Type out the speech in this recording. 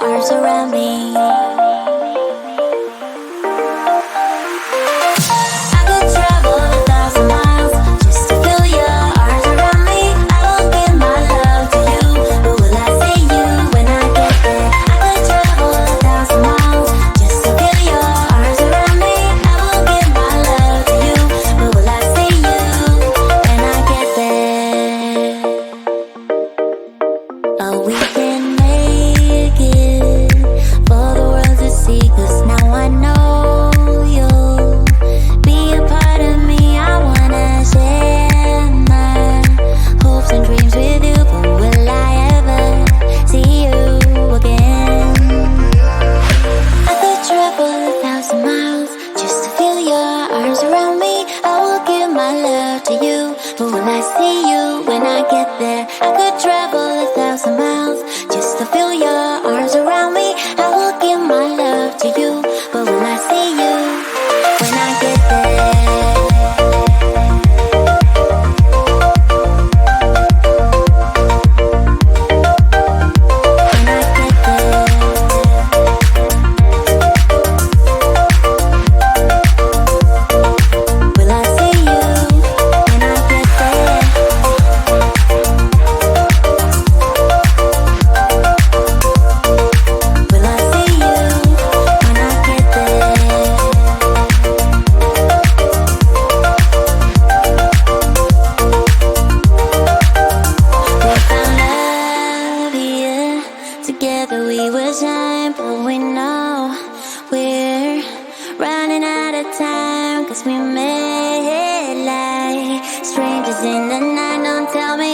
arms around me. I could travel 1,000 miles just to feel your arms around me. I will give my love to you, but will I see you when I get there? I could travel 1,000 miles just to feel your arms around me. I will give my love to you, but will I see you when I get there? Oh, we can make it for the world to see, 'cause now I know you'll be a part of me. I wanna share my hopes and dreams with you, but will I ever see you again? I could travel 1,000 miles just to feel your arms around me. I will give my love to you, but will I see you when I get there? I could travel 1,000 miles just to feel your arms around me. I will give my love to you, but will I see you when I get there? When I get there. Will I see you when I get there? Will I see you when I get there? We found love here. Together we will shine, but we know we're running out of time, 'cause we made like strangers in the night. Don't tell me